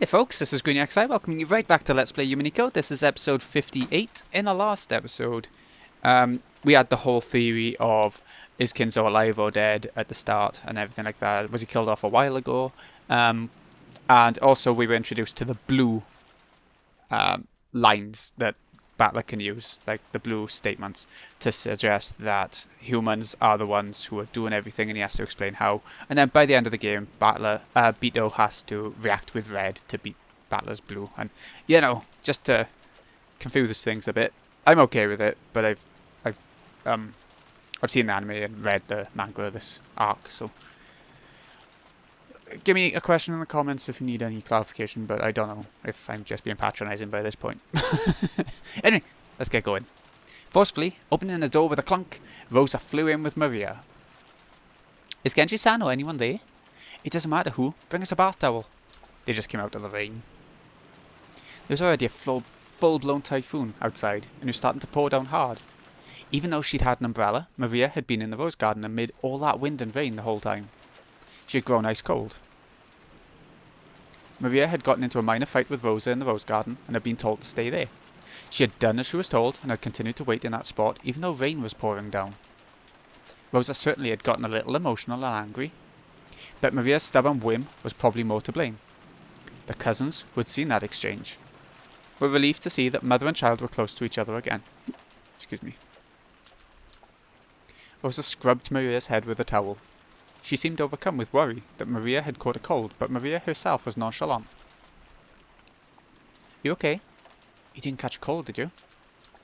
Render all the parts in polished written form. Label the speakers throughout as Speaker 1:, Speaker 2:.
Speaker 1: Hey there folks, this is GreenXI welcoming you right back to Let's Play Umineko. This is episode 58. In the last episode, we had the whole theory of is Kinzo alive or dead at the start and everything like that. Was he killed off a while ago? And also we were introduced to the blue lines that Battler can use, like the blue statements, to suggest that humans are the ones who are doing everything and he has to explain how. And then by the end of the game, Beto has to react with red to beat Battler's blue. And, you know, just to confuse things a bit. I'm okay with it, but I've seen the anime and read the manga of this arc, so give me a question in the comments if you need any clarification, but I don't know if I'm just being patronising by this point. Anyway, let's get going. Forcefully, opening the door with a clunk, Rosa flew in with Maria. Is Genji-san or anyone there? It doesn't matter who, bring us a bath towel. They just came out of the rain. There was already a full-blown typhoon outside, and it was starting to pour down hard. Even though she'd had an umbrella, Maria had been in the rose garden amid all that wind and rain the whole time. She had grown ice cold. Maria had gotten into a minor fight with Rosa in the rose garden and had been told to stay there. She had done as she was told and had continued to wait in that spot even though rain was pouring down. Rosa certainly had gotten a little emotional and angry, but Maria's stubborn whim was probably more to blame. The cousins, who had seen that exchange, were relieved to see that mother and child were close to each other again. Excuse me. Rosa scrubbed Maria's head with a towel. She seemed overcome with worry that Maria had caught a cold, but Maria herself was nonchalant. You okay? You didn't catch a cold, did you?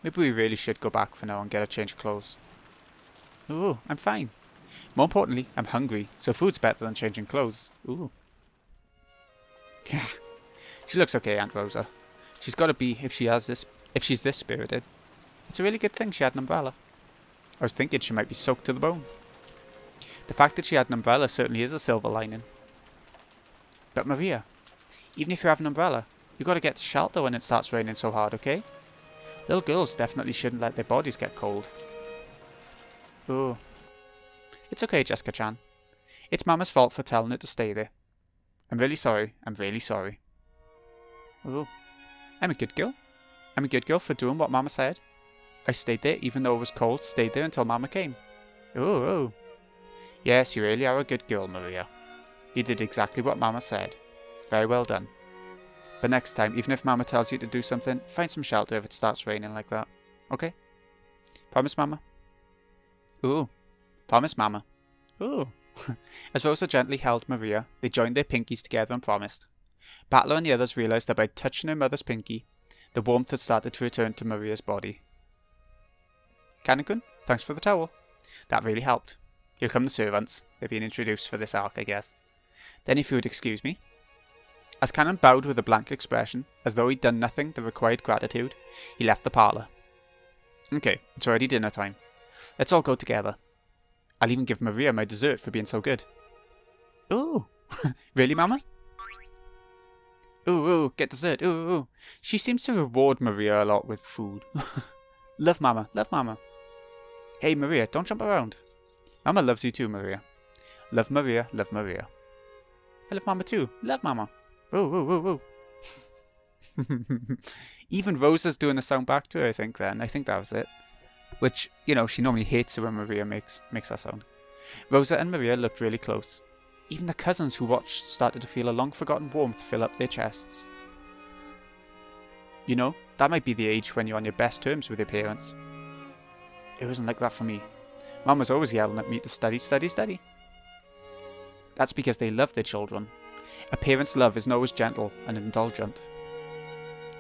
Speaker 1: Maybe we really should go back for now and get a change of clothes. Ooh, I'm fine. More importantly, I'm hungry, so food's better than changing clothes. Ooh. She looks okay, Aunt Rosa. She's got to be if she's this spirited. It's a really good thing she had an umbrella. I was thinking she might be soaked to the bone. The fact that she had an umbrella certainly is a silver lining. But Maria, even if you have an umbrella, you got to get to shelter when it starts raining so hard, okay? Little girls definitely shouldn't let their bodies get cold. Oh. It's okay, Jessica-chan. It's Mama's fault for telling her to stay there. I'm really sorry. I'm really sorry. Oh. I'm a good girl. I'm a good girl for doing what Mama said. I stayed there even though it was cold, stayed there until Mama came. Oh. Yes, you really are a good girl, Maria. You did exactly what Mama said. Very well done. But next time, even if Mama tells you to do something, find some shelter if it starts raining like that. Okay? Promise, Mama? Ooh. Promise, Mama. Ooh. As Rosa gently held Maria, they joined their pinkies together and promised. Battler and the others realised that by touching her mother's pinky, the warmth had started to return to Maria's body. Kanekun, thanks for the towel. That really helped. Here come the servants. They're being introduced for this arc, I guess. Then if you would excuse me. As Cannon bowed with a blank expression, as though he'd done nothing that required gratitude, he left the parlour. Okay, it's already dinner time. Let's all go together. I'll even give Maria my dessert for being so good. Ooh, really, Mama? Ooh, get dessert, ooh. She seems to reward Maria a lot with food. Love Mama, love Mama. Hey Maria, don't jump around. Mama loves you too, Maria. Love Maria, love Maria. I love Mama too, love Mama. Whoa. Even Rosa's doing the sound back to her, I think then. I think that was it. Which, you know, she normally hates it when Maria makes that sound. Rosa and Maria looked really close. Even the cousins who watched started to feel a long-forgotten warmth fill up their chests. You know, that might be the age when you're on your best terms with your parents. It wasn't like that for me. Mum was always yelling at me to study. That's because they love their children. A parent's love isn't always gentle and indulgent.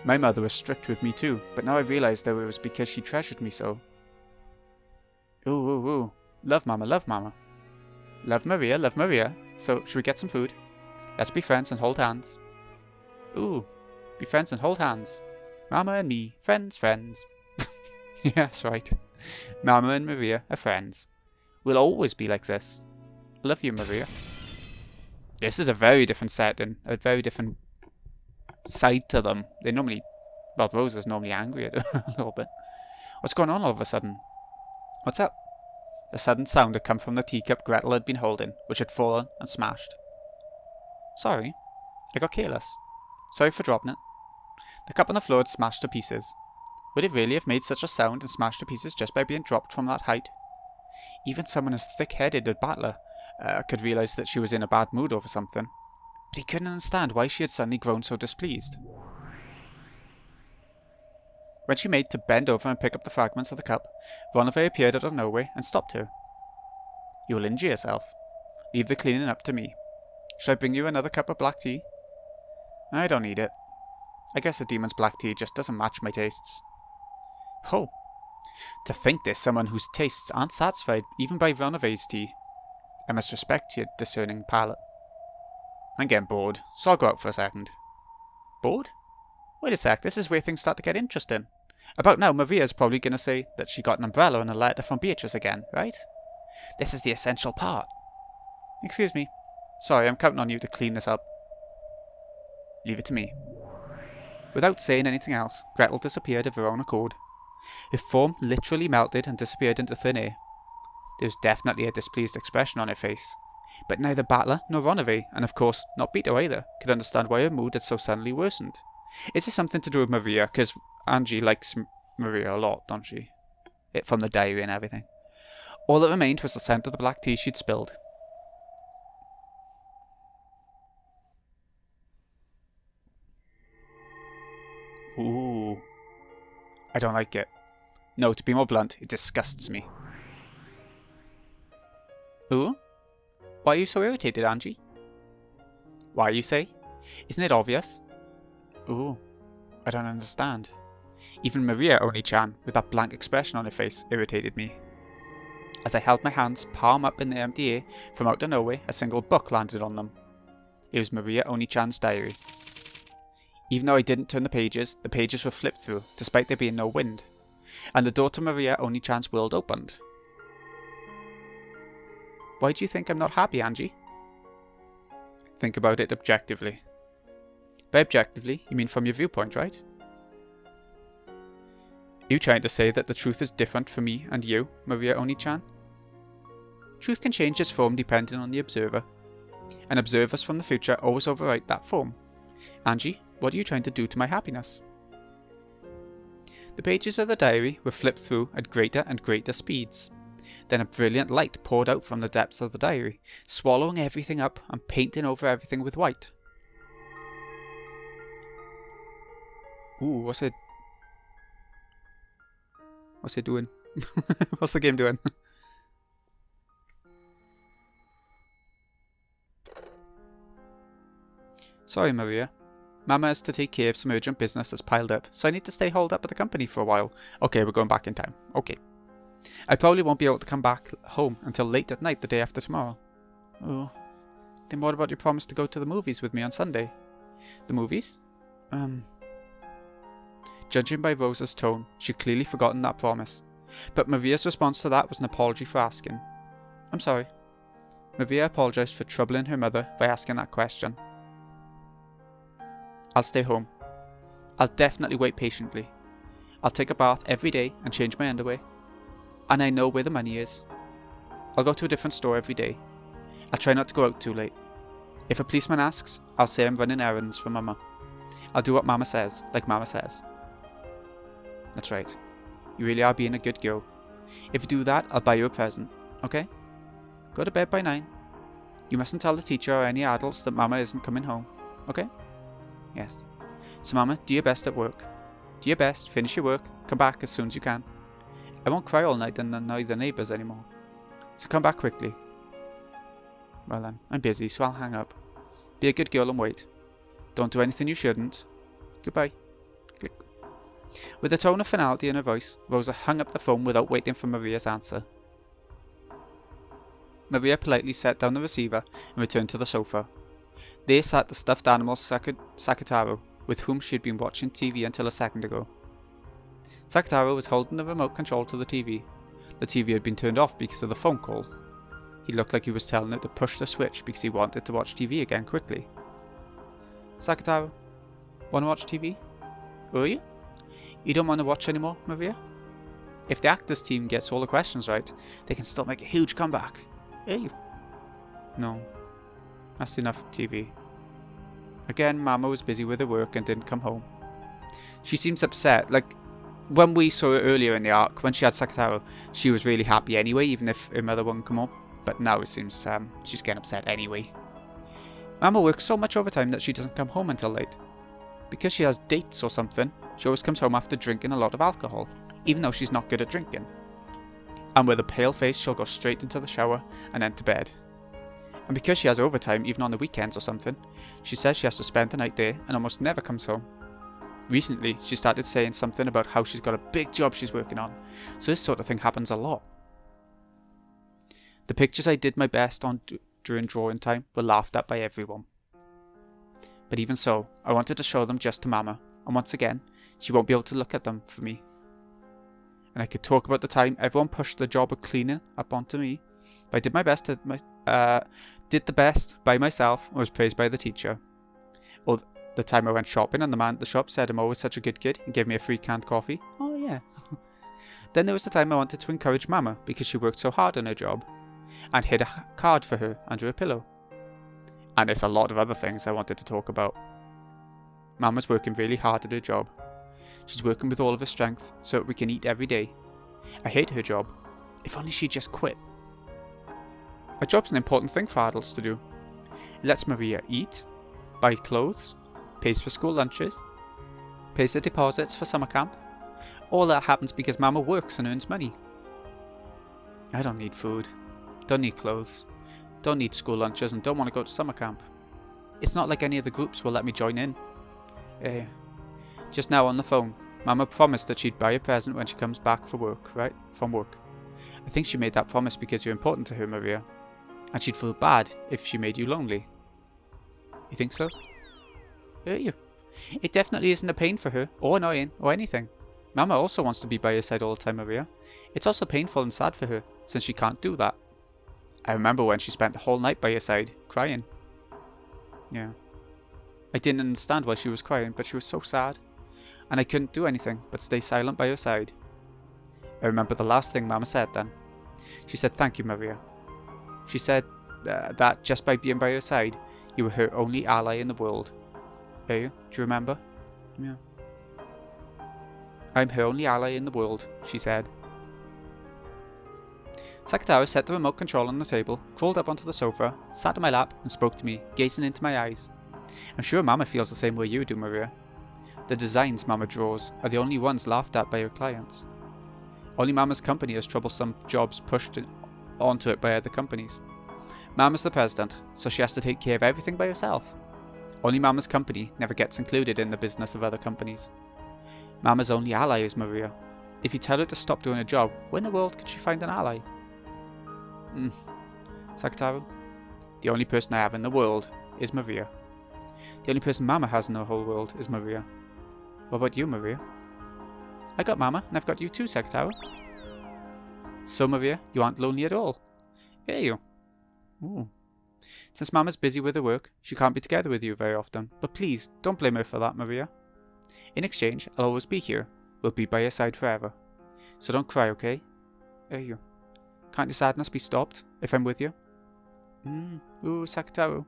Speaker 1: My mother was strict with me too, but now I realise that it was because she treasured me so. Ooh. Love Mama, love Mama. Love Maria. So, should we get some food? Let's be friends and hold hands. Ooh, be friends and hold hands. Mama and me, friends. Yeah, that's right. Mama and Maria are friends. We'll always be like this. Love you, Maria. This is a very different setting, a very different side to them. They normally, well, Rosa's normally angry at a little bit. What's going on all of a sudden? What's up? A sudden sound had come from the teacup Gretel had been holding, which had fallen and smashed. Sorry, I got careless. Sorry for dropping it. The cup on the floor had smashed to pieces. Would it really have made such a sound and smashed to pieces just by being dropped from that height? Even someone as thick-headed as Battler could realise that she was in a bad mood over something, but he couldn't understand why she had suddenly grown so displeased. When she made to bend over and pick up the fragments of the cup, Ronave appeared out of nowhere and stopped her. You will injure yourself. Leave the cleaning up to me. Shall I bring you another cup of black tea? I don't need it. I guess the demon's black tea just doesn't match my tastes. Oh, to think there's someone whose tastes aren't satisfied even by Ronave's tea. I must respect your discerning palate. I'm getting bored, so I'll go out for a second. Bored? Wait a sec, this is where things start to get interesting. About now, Maria's probably going to say that she got an umbrella and a letter from Beatrice again, right? This is the essential part. Excuse me. Sorry, I'm counting on you to clean this up. Leave it to me. Without saying anything else, Gretel disappeared of her own accord. Her form literally melted and disappeared into thin air. There was definitely a displeased expression on her face, but neither Battler nor Ronave, and of course not Beto either, could understand why her mood had so suddenly worsened. Is this something to do with Maria? Because Angie likes Maria a lot, don't she? From the diary and everything. All that remained was the scent of the black tea she'd spilled. Ooh. I don't like it. No, to be more blunt, it disgusts me. Ooh? Why are you so irritated, Angie? Why, you say? Isn't it obvious? Ooh, I don't understand. Even Maria Oni-chan, with that blank expression on her face, irritated me. As I held my hands palm up in the empty air, from out of nowhere, a single book landed on them. It was Maria Oni-chan's diary. Even though I didn't turn the pages were flipped through, despite there being no wind, and the door to Maria Oni-chan's world opened. Why do you think I'm not happy, Angie? Think about it objectively. By objectively, you mean from your viewpoint, right? You trying to say that the truth is different for me and you, Maria Oni-chan? Truth can change its form depending on the observer, and observers from the future always overwrite that form. Angie, what are you trying to do to my happiness? The pages of the diary were flipped through at greater and greater speeds. Then a brilliant light poured out from the depths of the diary, swallowing everything up and painting over everything with white. Ooh, what's it doing? What's the game doing? Sorry, Maria. Mama has to take care of some urgent business that's piled up, so I need to stay holed up at the company for a while. Okay, we're going back in time. Okay. I probably won't be able to come back home until late at night the day after tomorrow. Oh. Then what about your promise to go to the movies with me on Sunday? The movies? Judging by Rosa's tone, she'd clearly forgotten that promise. But Maria's response to that was an apology for asking. I'm sorry. Maria apologised for troubling her mother by asking that question. I'll stay home. I'll definitely wait patiently. I'll take a bath every day and change my underwear. And I know where the money is. I'll go to a different store every day. I'll try not to go out too late. If a policeman asks, I'll say I'm running errands for Mama. I'll do what Mama says, like Mama says. That's right. You really are being a good girl. If you do that, I'll buy you a present, okay? Go to bed by 9. You mustn't tell the teacher or any adults that Mama isn't coming home, okay? Yes. So Mama, do your best at work. Do your best, finish your work, come back as soon as you can. I won't cry all night and annoy the neighbours anymore. So come back quickly. Well then, I'm busy, so I'll hang up. Be a good girl and wait. Don't do anything you shouldn't. Goodbye. Click. With a tone of finality in her voice, Rosa hung up the phone without waiting for Maria's answer. Maria politely set down the receiver and returned to the sofa. There sat the stuffed animal Sakataro, with whom she had been watching TV until a second ago. Sakataro was holding the remote control to the TV. The TV had been turned off because of the phone call. He looked like he was telling it to push the switch because he wanted to watch TV again quickly. Sakataro, wanna watch TV? Will you? You don't want to watch anymore, Maria? If the actors team gets all the questions right, they can still make a huge comeback. Hey. No. That's enough TV. Again, Mama was busy with her work and didn't come home. She seems upset. Like, when we saw her earlier in the arc, when she had Sakataro, she was really happy anyway, even if her mother wouldn't come home. But now it seems she's getting upset anyway. Mama works so much overtime that she doesn't come home until late. Because she has dates or something, she always comes home after drinking a lot of alcohol, even though she's not good at drinking. And with a pale face, she'll go straight into the shower and then to bed. And because she has overtime, even on the weekends or something, she says she has to spend the night there and almost never comes home. Recently, she started saying something about how she's got a big job she's working on, so this sort of thing happens a lot. The pictures I did my best on during drawing time were laughed at by everyone. But even so, I wanted to show them just to Mama, and once again, she won't be able to look at them for me. And I could talk about the time everyone pushed the job of cleaning up onto me, but I did my best did the best by myself and was praised by the teacher. Or the time I went shopping and the man at the shop said I'm always such a good kid and gave me a free canned coffee. Oh yeah. Then there was the time I wanted to encourage Mama because she worked so hard on her job, and hid a card for her under her pillow. And there's a lot of other things I wanted to talk about. Mama's working really hard at her job. She's working with all of her strength so that we can eat every day. I hate her job. If only she'd just quit. A job's an important thing for adults to do. It lets Maria eat, buy clothes, pays for school lunches, pays the deposits for summer camp. All that happens because Mama works and earns money. I don't need food, don't need clothes, don't need school lunches and don't want to go to summer camp. It's not like any of the groups will let me join in. Just now on the phone, Mama promised that she'd buy a present when she comes back from work. I think she made that promise because you're important to her, Maria. And she'd feel bad if she made you lonely. You think so? You? It definitely isn't a pain for her, or annoying, or anything. Mama also wants to be by her side all the time, Maria. It's also painful and sad for her, since she can't do that. I remember when she spent the whole night by her side, crying. Yeah. I didn't understand why she was crying, but she was so sad. And I couldn't do anything but stay silent by her side. I remember the last thing Mama said then. She said, "Thank you, Maria." She said that just by being by her side, you were her only ally in the world. Do you remember? Yeah. I'm her only ally in the world, she said. Sakataro set the remote control on the table, crawled up onto the sofa, sat on my lap and spoke to me, gazing into my eyes. I'm sure Mama feels the same way you do, Maria. The designs Mama draws are the only ones laughed at by her clients. Only Mama's company has troublesome jobs pushed onto it by other companies. Mama's the president, so she has to take care of everything by herself. Only Mama's company never gets included in the business of other companies. Mama's only ally is Maria. If you tell her to stop doing her job, where in the world could she find an ally? Sakataro, the only person I have in the world is Maria. The only person Mama has in the whole world is Maria. What about you, Maria? I got Mama, and I've got you too, Sakataro. So, Maria, you aren't lonely at all. Are you? Ooh. Since Mama's busy with her work, she can't be together with you very often, but please, don't blame her for that, Maria. In exchange, I'll always be here. We'll be by your side forever. So don't cry, okay? Are you? Can't your sadness be stopped if I'm with you? Ooh, Sakataro.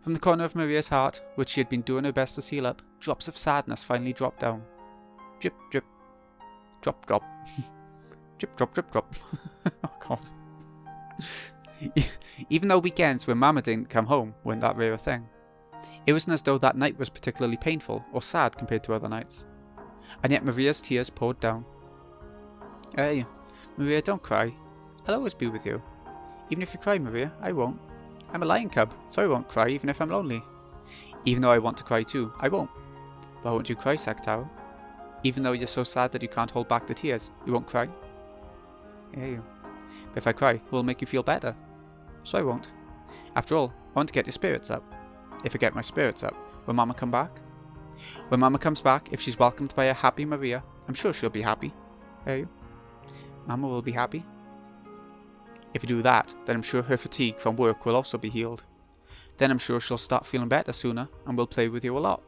Speaker 1: From the corner of Maria's heart, which she had been doing her best to seal up, drops of sadness finally dropped down. Drip, drip. Drop, drop. Drip, drop, drip, drop. Oh, God. Even though weekends when Mama didn't come home weren't that rare a thing, it wasn't as though that night was particularly painful or sad compared to other nights. And yet Maria's tears poured down. Hey, Maria, don't cry. I'll always be with you. Even if you cry, Maria, I won't. I'm a lion cub, so I won't cry even if I'm lonely. Even though I want to cry too, I won't. But won't you cry, Sakataro? Even though you're so sad that you can't hold back the tears, you won't cry? Yeah, but if I cry, it will make you feel better. So I won't. After all, I want to get your spirits up. If I get my spirits up, will Mama come back? When Mama comes back, if she's welcomed by a happy Maria, I'm sure she'll be happy. Mama will be happy. If you do that, then I'm sure her fatigue from work will also be healed. Then I'm sure she'll start feeling better sooner and will play with you a lot.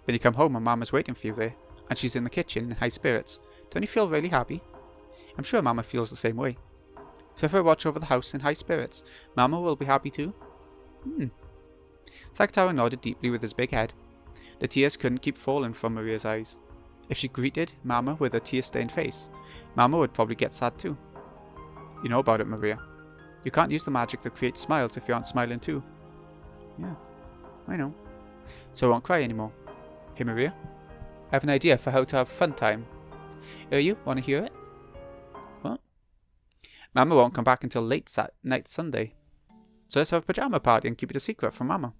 Speaker 1: When you come home and Mama's waiting for you there, and she's in the kitchen in high spirits, don't you feel really happy? I'm sure Mama feels the same way. So if I watch over the house in high spirits, Mama will be happy too? Sakataro nodded deeply with his big head. The tears couldn't keep falling from Maria's eyes. If she greeted Mama with a tear-stained face, Mama would probably get sad too. You know about it, Maria. You can't use the magic that creates smiles if you aren't smiling too. Yeah, I know. So I won't cry anymore. Hey Maria, I have an idea for how to have a fun time. You want to hear it? What? Mama won't come back until late night Sunday. So let's have a pajama party and keep it a secret from Mama.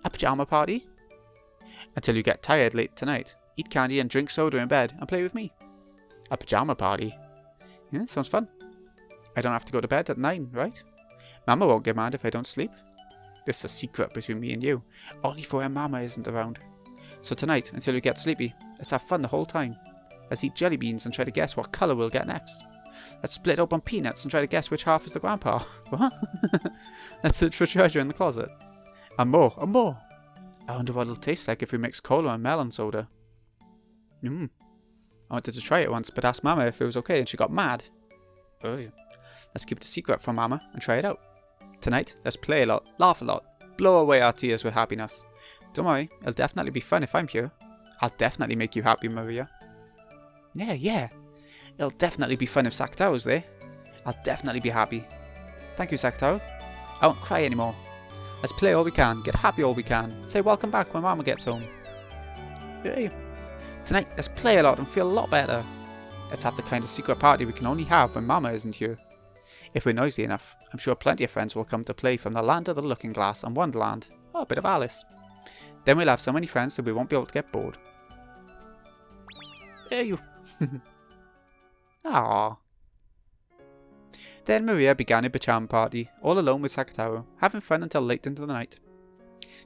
Speaker 1: A pajama party? Until you get tired late tonight. Eat candy and drink soda in bed and play with me. A pajama party? Yeah, sounds fun. I don't have to go to bed at 9, right? Mama won't get mad if I don't sleep. This is a secret between me and you. Only for when Mama isn't around. So tonight, until you get sleepy, let's have fun the whole time. Let's eat jelly beans and try to guess what colour we'll get next. Let's split open peanuts and try to guess which half is the grandpa. What? Let's search for treasure in the closet. And more, and more. I wonder what it'll taste like if we mix cola and melon soda. I wanted to try it once, but asked Mama if it was okay and she got mad. Oh, yeah. Let's keep it a secret from Mama and try it out. Tonight, let's play a lot, laugh a lot, blow away our tears with happiness. Don't worry, it'll definitely be fun if I'm here. I'll definitely make you happy, Maria. Yeah. It'll definitely be fun if Sakataro's there. I'll definitely be happy. Thank you, Sakataro. I won't cry anymore. Let's play all we can, get happy all we can. Say welcome back when Mama gets home. Yay. Tonight, let's play a lot and feel a lot better. Let's have the kind of secret party we can only have when Mama isn't here. If we're noisy enough, I'm sure plenty of friends will come to play from the land of the Looking Glass and Wonderland. Oh, a bit of Alice. Then we'll have so many friends that we won't be able to get bored. Hey, you. Aww. Then Maria began a pajama party, all alone with Sakataro, having fun until late into the night.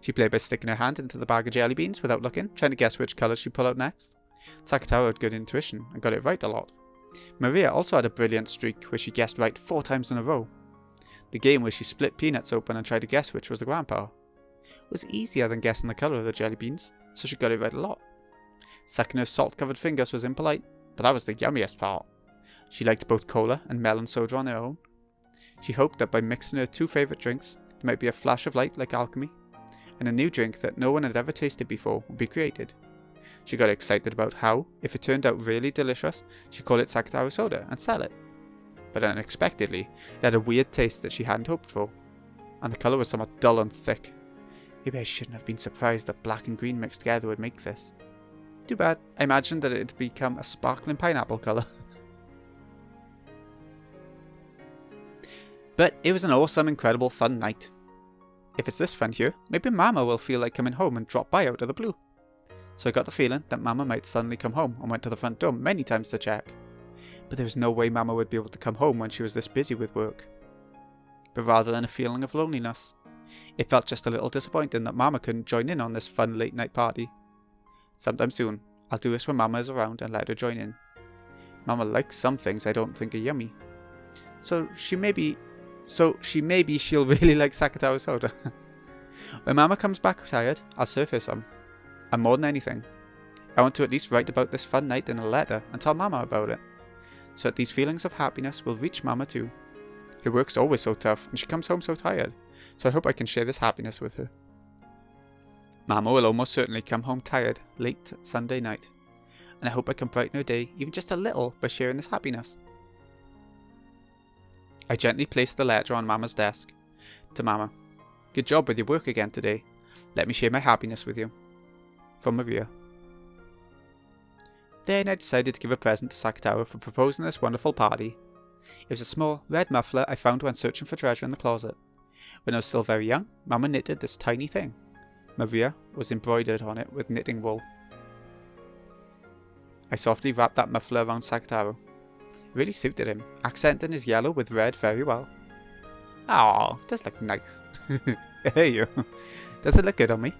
Speaker 1: She played by sticking her hand into the bag of jelly beans without looking, trying to guess which colour she'd pull out next. Sakataro had good intuition and got it right a lot. Maria also had a brilliant streak where she guessed right 4 times in a row. The game where she split peanuts open and tried to guess which was the grandpa was easier than guessing the colour of the jelly beans, so she got it right a lot. Sucking her salt-covered fingers was impolite, but that was the yummiest part. She liked both cola and melon soda on their own. She hoped that by mixing her 2 favourite drinks, there might be a flash of light like alchemy, and a new drink that no one had ever tasted before would be created. She got excited about how, if it turned out really delicious, she'd call it Sakataro soda and sell it. But unexpectedly, it had a weird taste that she hadn't hoped for, and the colour was somewhat dull and thick. Maybe I shouldn't have been surprised that black and green mixed together would make this. Too bad, I imagined that it would become a sparkling pineapple colour. But it was an awesome, incredible, fun night. If it's this fun here, maybe Mama will feel like coming home and drop by out of the blue. So I got the feeling that Mama might suddenly come home and went to the front door many times to check. But there was no way Mama would be able to come home when she was this busy with work. But rather than a feeling of loneliness, it felt just a little disappointing that Mama couldn't join in on this fun late night party. Sometime soon, I'll do this when Mama is around and let her join in. Mama likes some things I don't think are yummy. So maybe she'll really like Sakataro soda. When Mama comes back tired, I'll serve her some. And more than anything, I want to at least write about this fun night in a letter and tell Mama about it, so that these feelings of happiness will reach Mama too. Her work's always so tough and she comes home so tired, so I hope I can share this happiness with her. Mama will almost certainly come home tired late Sunday night, and I hope I can brighten her day even just a little by sharing this happiness. I gently placed the letter on Mama's desk. To Mama, good job with your work again today. Let me share my happiness with you. From Maria. Then I decided to give a present to Sakataro for proposing this wonderful party. It was a small red muffler I found when searching for treasure in the closet. When I was still very young, Mama knitted this tiny thing. Maria was embroidered on it with knitting wool. I softly wrapped that muffler around Sakataro. It really suited him, accenting his yellow with red very well. Aww, it does look nice. Hey you, does it look good on me?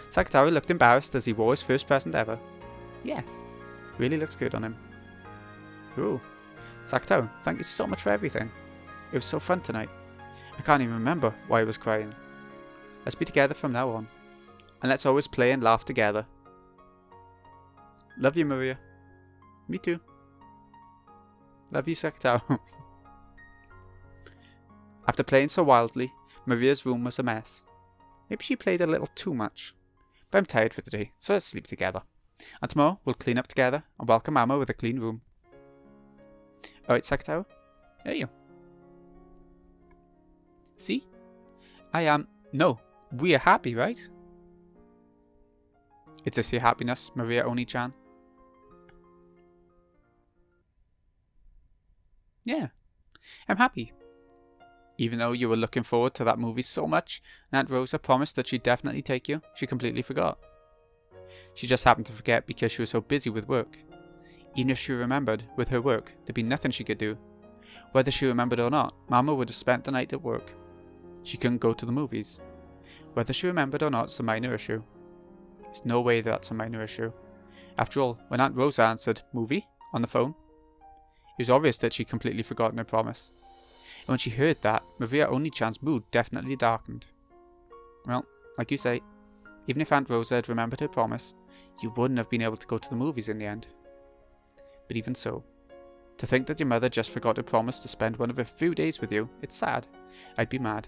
Speaker 1: Sakataro looked embarrassed as he wore his first present ever. Yeah, really looks good on him. Ooh. Sakataro, thank you so much for everything. It was so fun tonight. I can't even remember why I was crying. Let's be together from now on. And let's always play and laugh together. Love you, Maria. Me too. Love you, Sakataro. After playing so wildly, Maria's room was a mess. Maybe she played a little too much. But I'm tired for today, so let's sleep together. And tomorrow we'll clean up together and welcome Mama with a clean room. Alright, Sakataro? There you go. See? No, we are happy, right? Is this your happiness, Maria Oni-chan? Yeah, I'm happy. Even though you were looking forward to that movie so much, and Aunt Rosa promised that she'd definitely take you, she completely forgot. She just happened to forget because she was so busy with work. Even if she remembered, with her work, there'd be nothing she could do. Whether she remembered or not, Mama would have spent the night at work. She couldn't go to the movies. Whether she remembered or not is a minor issue. There's no way that's a minor issue. After all, when Aunt Rosa answered, "Movie?" on the phone, it was obvious that she'd completely forgotten her promise. And when she heard that, Maria Oni-chan's mood definitely darkened. Well, like you say, even if Aunt Rosa had remembered her promise, you wouldn't have been able to go to the movies in the end. But even so, to think that your mother just forgot her promise to spend one of her few days with you, it's sad. I'd be mad.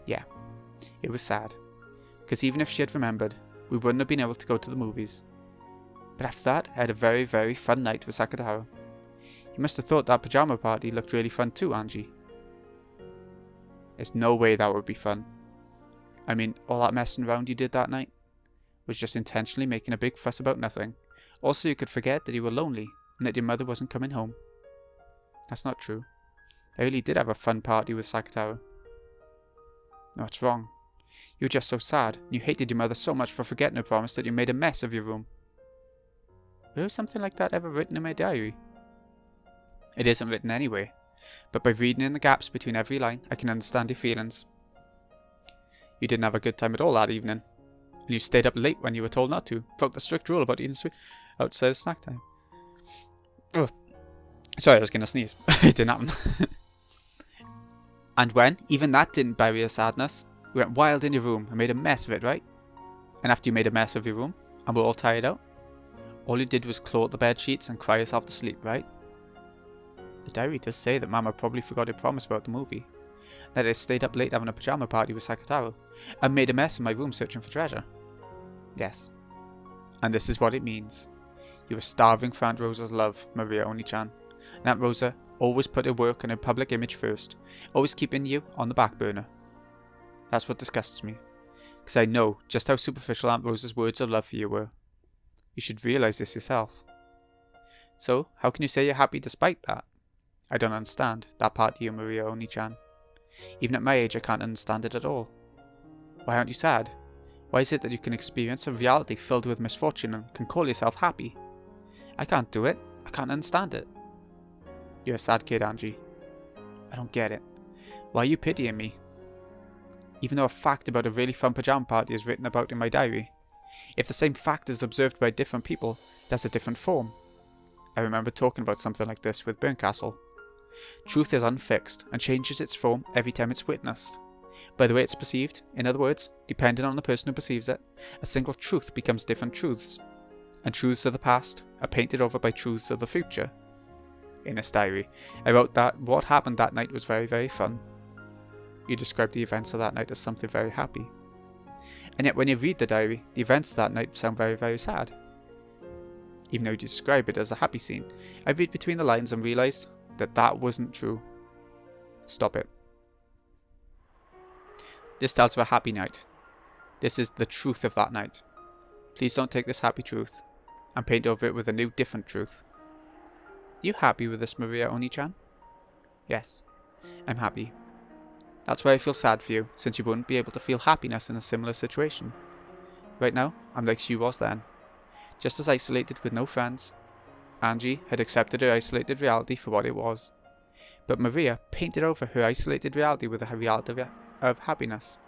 Speaker 1: Yeah, it was sad. Because even if she had remembered, we wouldn't have been able to go to the movies. But after that, I had a very, very fun night with Sakataro. You must have thought that pajama party looked really fun too, Angie. There's no way that would be fun. I mean, all that messing around you did that night was just intentionally making a big fuss about nothing. Also, you could forget that you were lonely and that your mother wasn't coming home. That's not true. I really did have a fun party with Sakataro. No, it's wrong. You were just so sad, and you hated your mother so much for forgetting her promise that you made a mess of your room. Where was something like that ever written in my diary? It isn't written anyway, but by reading in the gaps between every line, I can understand your feelings. You didn't have a good time at all that evening, and you stayed up late when you were told not to, broke the strict rule about eating sweet outside of snack time. Ugh. Sorry, I was going to sneeze. It didn't happen. And when even that didn't bury your sadness, you went wild in your room and made a mess of it, right? And after you made a mess of your room, and were all tired out, all you did was claw at the bed sheets and cry yourself to sleep, right? The diary does say that Mama probably forgot her promise about the movie, that I stayed up late having a pajama party with Sakataro, and made a mess in my room searching for treasure. Yes. And this is what it means. You were starving for Aunt Rosa's love, Maria Oni-chan. And Aunt Rosa always put her work and her public image first, always keeping you on the back burner. That's what disgusts me, because I know just how superficial Aunt Rosa's words of love for you were. You should realise this yourself. So, how can you say you're happy despite that? I don't understand that part of you, Maria Oni-chan. Even at my age, I can't understand it at all. Why aren't you sad? Why is it that you can experience a reality filled with misfortune and can call yourself happy? I can't do it. I can't understand it. You're a sad kid, Angie. I don't get it. Why are you pitying me? Even though a fact about a really fun pajama party is written about in my diary, if the same fact is observed by different people, it has a different form. I remember talking about something like this with Burncastle. Truth is unfixed and changes its form every time it's witnessed. By the way it's perceived, in other words, depending on the person who perceives it, a single truth becomes different truths. And truths of the past are painted over by truths of the future. In this diary, I wrote that what happened that night was very, very fun. You described the events of that night as something very happy. And yet when you read the diary, the events of that night sound very, very sad. Even though you describe it as a happy scene, I read between the lines and realised that that wasn't true. Stop it. This tells of a happy night. This is the truth of that night. Please don't take this happy truth and paint over it with a new, different truth. You happy with this, Maria Oni-chan? Yes, I'm happy. That's why I feel sad for you, since you wouldn't be able to feel happiness in a similar situation. Right now, I'm like she was then. Just as isolated with no friends. Angie had accepted her isolated reality for what it was. But Maria painted over her isolated reality with a reality of happiness.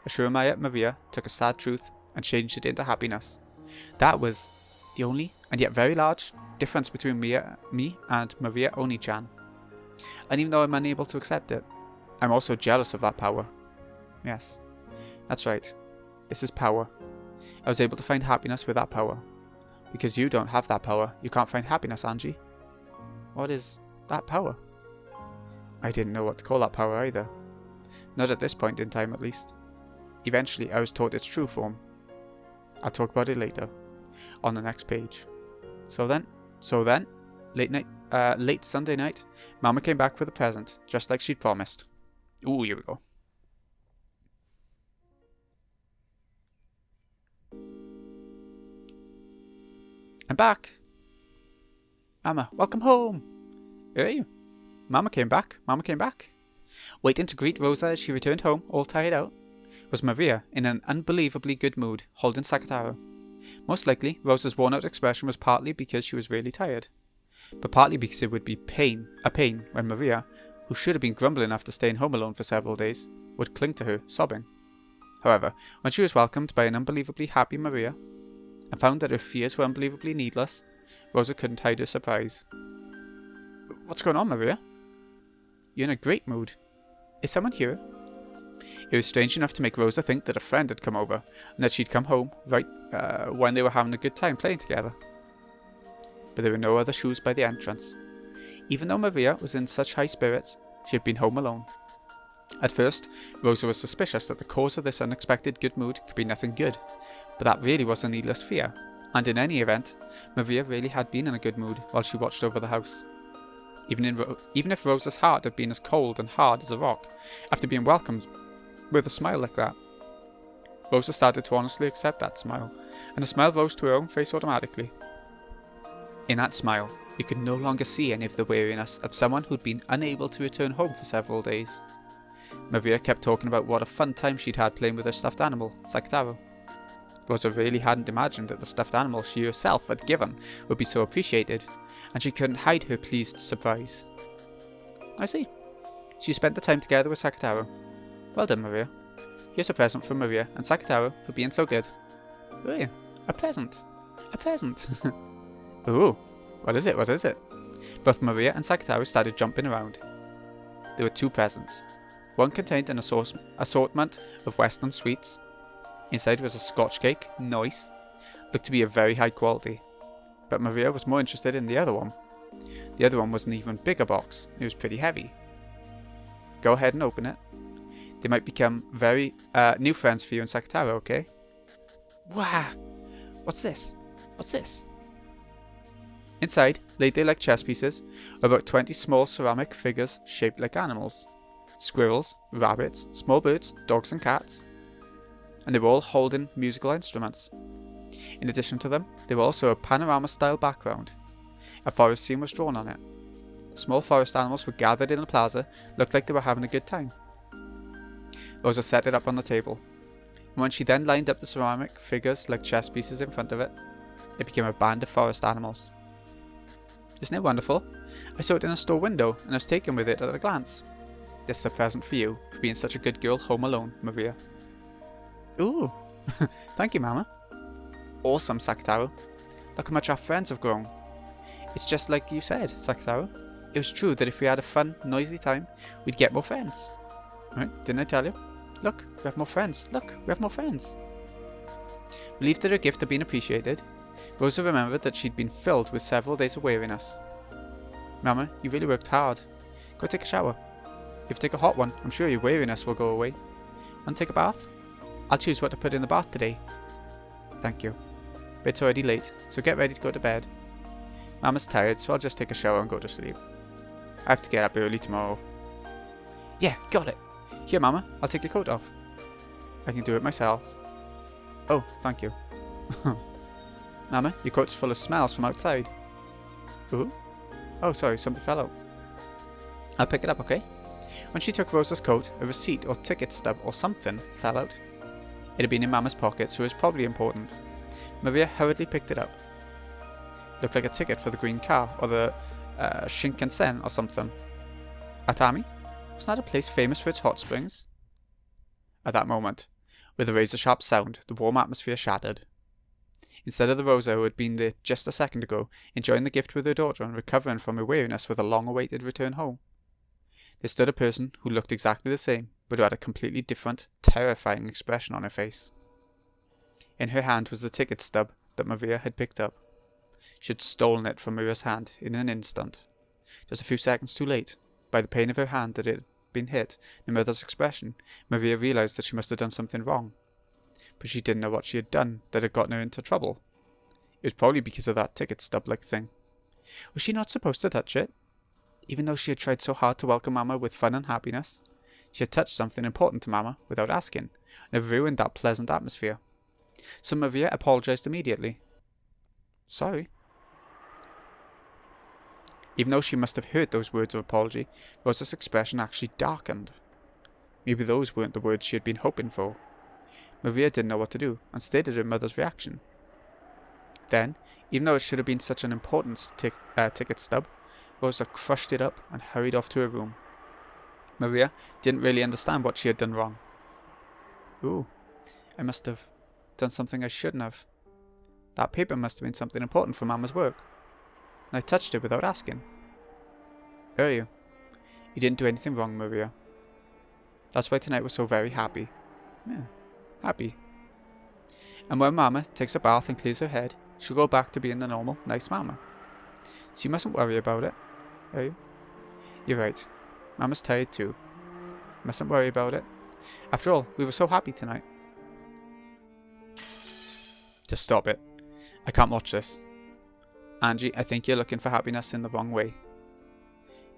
Speaker 1: Ashura Maria took a sad truth and changed it into happiness. That was the only, and yet very large, difference between me and Maria Oni-chan. And even though I'm unable to accept it, I'm also jealous of that power. Yes, that's right. This is power. I was able to find happiness with that power. Because you don't have that power, you can't find happiness, Angie. What is that power? I didn't know what to call that power either. Not at this point in time, at least. Eventually, I was taught its true form. I'll talk about it later, on the next page. So then, late Sunday night, Mama came back with a present, just like she'd promised. Ooh, here we go. I'm back. Mama, welcome home. Where are you? Mama came back. Waiting to greet Rosa as she returned home, all tired out, was Maria in an unbelievably good mood, holding Sakataro. Most likely, Rosa's worn-out expression was partly because she was really tired, but partly because it would be a pain when Maria, who should have been grumbling after staying home alone for several days, would cling to her, sobbing. However, when she was welcomed by an unbelievably happy Maria, and found that her fears were unbelievably needless, Rosa couldn't hide her surprise. What's going on, Maria? You're in a great mood. Is someone here? It was strange enough to make Rosa think that a friend had come over, and that she'd come home right when they were having a good time playing together. But there were no other shoes by the entrance. Even though Maria was in such high spirits, she had been home alone. At first, Rosa was suspicious that the cause of this unexpected good mood could be nothing good, but that really was a needless fear, and in any event, Maria really had been in a good mood while she watched over the house. Even if Rosa's heart had been as cold and hard as a rock, after being welcomed with a smile like that, Rosa started to honestly accept that smile, and a smile rose to her own face automatically. In that smile, you could no longer see any of the weariness of someone who'd been unable to return home for several days. Maria kept talking about what a fun time she'd had playing with her stuffed animal, Sakataro. Rosa really hadn't imagined that the stuffed animal she herself had given would be so appreciated, and she couldn't hide her pleased surprise. I see. She spent the time together with Sakataro. Well done, Maria. Here's a present from Maria and Sakataro for being so good. Ooh, a present. A present. Ooh, what is it? Both Maria and Sakataro started jumping around. There were two presents. One contained an assortment of Western sweets. Inside was a Scotch cake, nice, looked to be of very high quality. But Maria was more interested in the other one. The other one was an even bigger box. It was pretty heavy. Go ahead and open it. They might become very new friends for you and Sakataro, okay? Wow! What's this? Inside, laid there like chess pieces, were about 20 small ceramic figures shaped like animals. Squirrels, rabbits, small birds, dogs and cats. And they were all holding musical instruments. In addition to them, there were also a panorama-style background. A forest scene was drawn on it. Small forest animals were gathered in a plaza, looked like they were having a good time. Rosa set it up on the table, and when she then lined up the ceramic figures like chess pieces in front of it, it became a band of forest animals. Isn't it wonderful? I saw it in a store window, and I was taken with it at a glance. This is a present for you, for being such a good girl home alone, Maria. Ooh, thank you, Mama. Awesome, Sakataro. Look how much our friends have grown. It's just like you said, Sakataro. It was true that if we had a fun, noisy time, we'd get more friends. Right? Didn't I tell you? Look, we have more friends. Relieved that her gift had been appreciated, Rosa remembered that she'd been filled with several days of weariness. Mama, you really worked hard. Go take a shower. If you take a hot one, I'm sure your weariness will go away. Want to take a bath? I'll choose what to put in the bath today. Thank you. But it's already late, so get ready to go to bed. Mama's tired, so I'll just take a shower and go to sleep. I have to get up early tomorrow. Yeah, got it. Here, Mama, I'll take your coat off. I can do it myself. Oh, thank you. Mama, your coat's full of smells from outside. Ooh. Oh, sorry, something fell out. I'll pick it up, okay? When she took Rosa's coat, a receipt or ticket stub or something fell out. It had been in Mama's pocket, so it was probably important. Maria hurriedly picked it up. Looked like a ticket for the green car, or the Shinkansen or something. Atami? Wasn't that a place famous for its hot springs? At that moment, with a razor-sharp sound, the warm atmosphere shattered. Instead of the Rosa who had been there just a second ago, enjoying the gift with her daughter and recovering from her weariness with a long-awaited return home, there stood a person who looked exactly the same, but who had a completely different, terrifying expression on her face. In her hand was the ticket stub that Maria had picked up. She had stolen it from Maria's hand in an instant, just a few seconds too late, by the pain of her hand that it been hit and her mother's expression, Maria realised that she must have done something wrong. But she didn't know what she had done that had gotten her into trouble. It was probably because of that ticket stub-like thing. Was she not supposed to touch it? Even though she had tried so hard to welcome Mama with fun and happiness, she had touched something important to Mama without asking, and had ruined that pleasant atmosphere. So Maria apologised immediately. Sorry. Even though she must have heard those words of apology, Rosa's expression actually darkened. Maybe those weren't the words she had been hoping for. Maria didn't know what to do, and stared at her mother's reaction. Then, even though it should have been such an important ticket stub, Rosa crushed it up and hurried off to her room. Maria didn't really understand what she had done wrong. Ooh, I must have done something I shouldn't have. That paper must have been something important for Mama's work. And I touched it without asking. You didn't do anything wrong, Maria. That's why tonight was so very happy. Yeah, happy. And when Mama takes a bath and clears her head, she'll go back to being the normal, nice Mama. So you mustn't worry about it, you? You're right. Mama's tired too. Mustn't worry about it. After all, we were so happy tonight. Just stop it. I can't watch this. Angie, I think you're looking for happiness in the wrong way.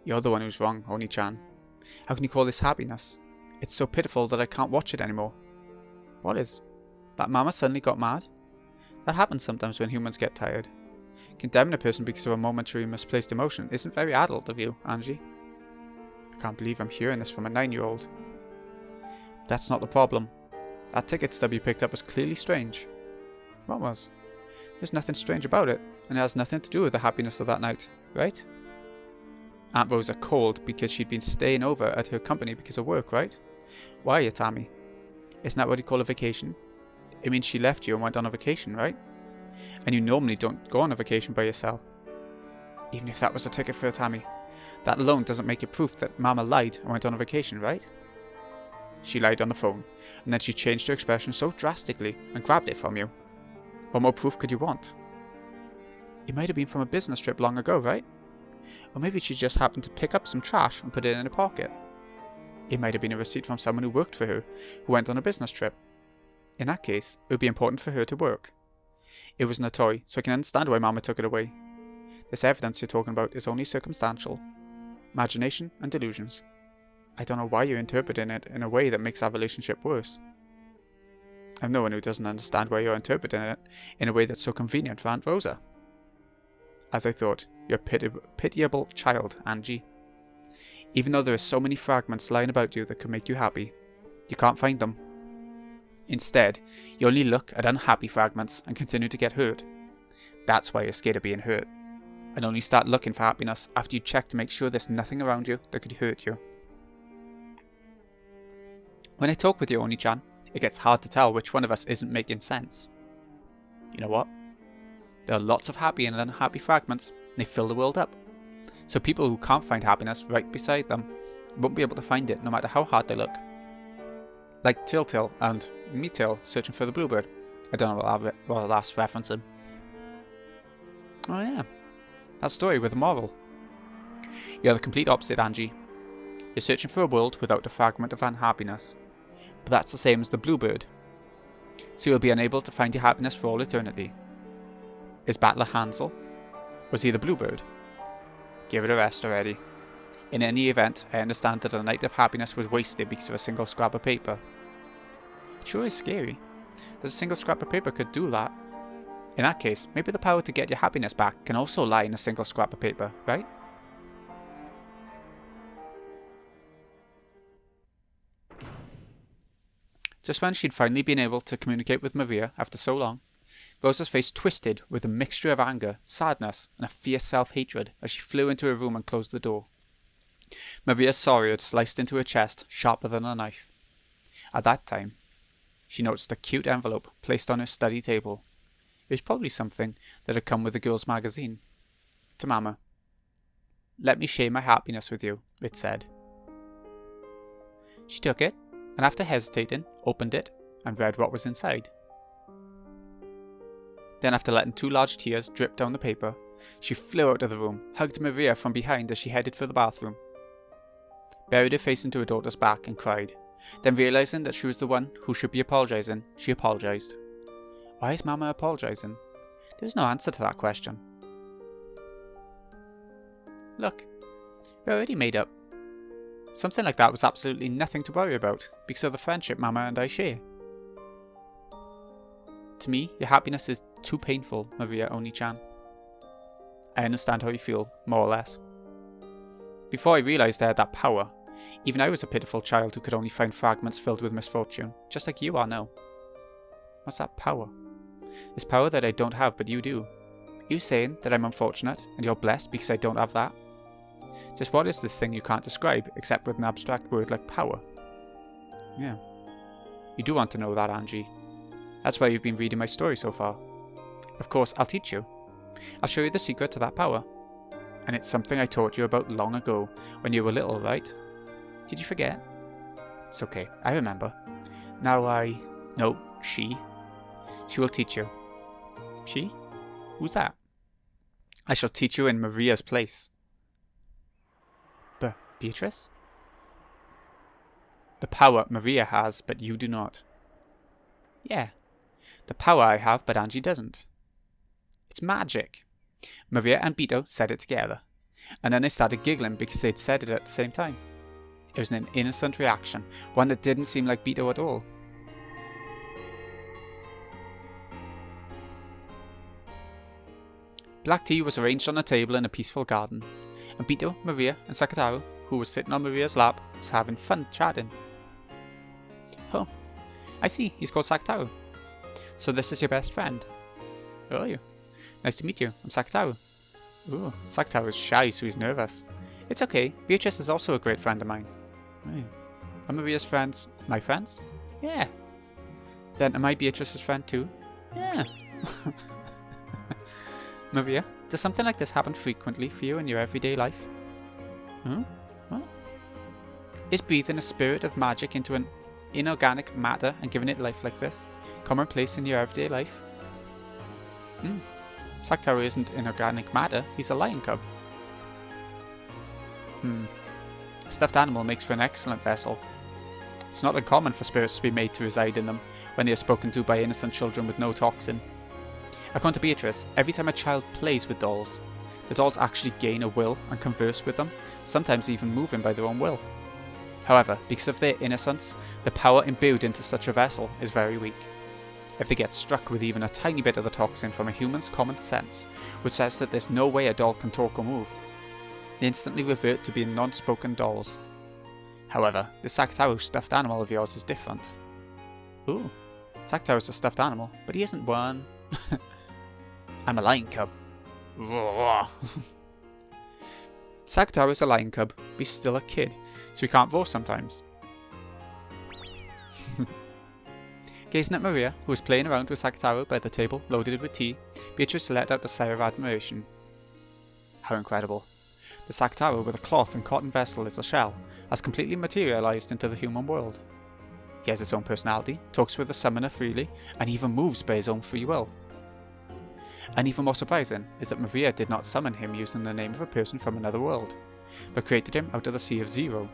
Speaker 1: You're the one who's wrong, Oni-chan. How can you call this happiness? It's so pitiful that I can't watch it anymore. What is? That Mama suddenly got mad? That happens sometimes when humans get tired. Condemning a person because of a momentary misplaced emotion isn't very adult of you, Angie. I can't believe I'm hearing this from a 9-year-old. That's not the problem. That ticket stub you picked up was clearly strange. What was? There's nothing strange about it, and it has nothing to do with the happiness of that night, right? Aunt Rosa called because she'd been staying over at her company because of work, right? Why, Yatami? Isn't that what you call a vacation? It means she left you and went on a vacation, right? And you normally don't go on a vacation by yourself. Even if that was a ticket for Yatami, that alone doesn't make it proof that Mama lied and went on a vacation, right? She lied on the phone, and then she changed her expression so drastically and grabbed it from you. What more proof could you want? It might have been from a business trip long ago, right? Or maybe she just happened to pick up some trash and put it in her pocket. It might have been a receipt from someone who worked for her, who went on a business trip. In that case, it would be important for her to work. It wasn't a toy, so I can understand why Mama took it away. This evidence you're talking about is only circumstantial. Imagination and delusions. I don't know why you're interpreting it in a way that makes our relationship worse. I'm no one who doesn't understand why you're interpreting it in a way that's so convenient for Aunt Rosa. As I thought, you're a pitiable child, Angie. Even though there are so many fragments lying about you that could make you happy, you can't find them. Instead, you only look at unhappy fragments and continue to get hurt. That's why you're scared of being hurt, and only start looking for happiness after you check to make sure there's nothing around you that could hurt you. When I talk with you, Oni-chan, it gets hard to tell which one of us isn't making sense. You know what? There are lots of happy and unhappy fragments, and they fill the world up. So people who can't find happiness right beside them won't be able to find it no matter how hard they look. Like Tiltil and Meatil searching for the bluebird. I don't know what the last referencing. Oh yeah, that story with a moral. You're the complete opposite, Angie. You're searching for a world without a fragment of unhappiness. But that's the same as the bluebird. So you'll be unable to find your happiness for all eternity. Is Battler Hansel? Was he the bluebird? Give it a rest already. In any event, I understand that a night of happiness was wasted because of a single scrap of paper. It sure is scary that a single scrap of paper could do that. In that case, maybe the power to get your happiness back can also lie in a single scrap of paper, right? Just when she'd finally been able to communicate with Maria after so long, Rosa's face twisted with a mixture of anger, sadness, and a fierce self-hatred as she flew into her room and closed the door. Maria's sorrow had sliced into her chest sharper than a knife. At that time, she noticed a cute envelope placed on her study table. It was probably something that had come with the girl's magazine. To Mama. "Let me share my happiness with you," it said. She took it, and after hesitating, opened it and read what was inside. Then, after letting 2 large tears drip down the paper, she flew out of the room, hugged Maria from behind as she headed for the bathroom. buried her face into her daughter's back and cried. Then realising that she was the one who should be apologising, she apologised. Why is Mama apologising? There's no answer to that question. Look, we're already made up. Something like that was absolutely nothing to worry about because of the friendship Mama and I share. To me, your happiness is too painful, Maria Oni-chan. I understand how you feel, more or less. Before I realised I had that power, even I was a pitiful child who could only find fragments filled with misfortune, just like you are now. What's that power? It's power that I don't have, but you do. You saying that I'm unfortunate and you're blessed because I don't have that? Just what is this thing you can't describe except with an abstract word like power? Yeah. You do want to know that, Angie. That's why you've been reading my story so far. Of course, I'll teach you. I'll show you the secret to that power. And it's something I taught you about long ago, when you were little, right? Did you forget? It's okay, I remember. Now No, she. She will teach you. She? Who's that? I shall teach you in Maria's place. Beatrice? The power Maria has, but you do not. Yeah. The power I have, but Angie doesn't. It's magic. Maria and Bito said it together, and then they started giggling because they'd said it at the same time. It was an innocent reaction, one that didn't seem like Bito at all. Black tea was arranged on a table in a peaceful garden, and Bito, Maria, and Sakataro, who was sitting on Maria's lap, was having fun chatting. Oh, I see, he's called Sakataro. So this is your best friend? Who are you? Nice to meet you, I'm Sakataro. Ooh, Sakataro is shy, so he's nervous. It's okay, Beatrice is also a great friend of mine. Hey. Are Maria's friends my friends? Yeah. Then am I Beatrice's friend too? Yeah. Maria, does something like this happen frequently for you in your everyday life? Huh? What? Is breathing a spirit of magic into an inorganic matter and giving it life like this commonplace in your everyday life? Sakataro isn't inorganic matter, he's a lion cub. A stuffed animal makes for an excellent vessel. It's not uncommon for spirits to be made to reside in them when they are spoken to by innocent children with no toxin. According to Beatrice, every time a child plays with dolls, the dolls actually gain a will and converse with them, sometimes even moving by their own will. However, because of their innocence, the power imbued into such a vessel is very weak. If they get struck with even a tiny bit of the toxin from a human's common sense, which says that there's no way a doll can talk or move, they instantly revert to being non-spoken dolls. However, the Sakataro stuffed animal of yours is different. Ooh, Sakataro's a stuffed animal, but he isn't one. I'm a lion cub. Sakataro's a lion cub, but he's still a kid, so he can't roar sometimes. Gazing at Maria, who was playing around with Sakataro by the table loaded with tea, Beatrice let out a sigh of admiration. How incredible. The Sakataro with a cloth and cotton vessel as a shell has completely materialised into the human world. He has his own personality, talks with the summoner freely, and even moves by his own free will. And even more surprising is that Maria did not summon him using the name of a person from another world, but created him out of the Sea of Zero.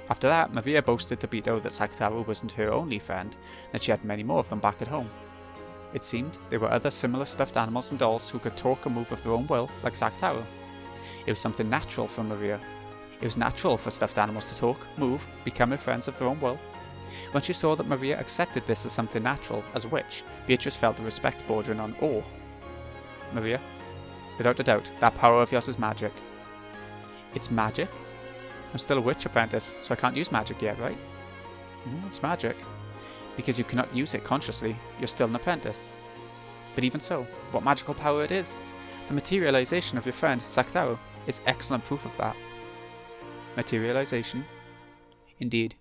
Speaker 1: After that, Maria boasted to Bito that Sakataro wasn't her only friend, that she had many more of them back at home. It seemed there were other similar stuffed animals and dolls who could talk and move of their own will, like Sakataro. It was something natural for Maria. It was natural for stuffed animals to talk, move, become her friends of their own will. When she saw that Maria accepted this as something natural, as a witch, Beatrice felt a respect bordering on awe. Maria, without a doubt, that power of yours is magic. It's magic? I'm still a witch apprentice, so I can't use magic yet, right? No, it's magic. Because you cannot use it consciously, you're still an apprentice. But even so, what magical power it is! The materialization of your friend, Sakataro, is excellent proof of that. Materialization? Indeed.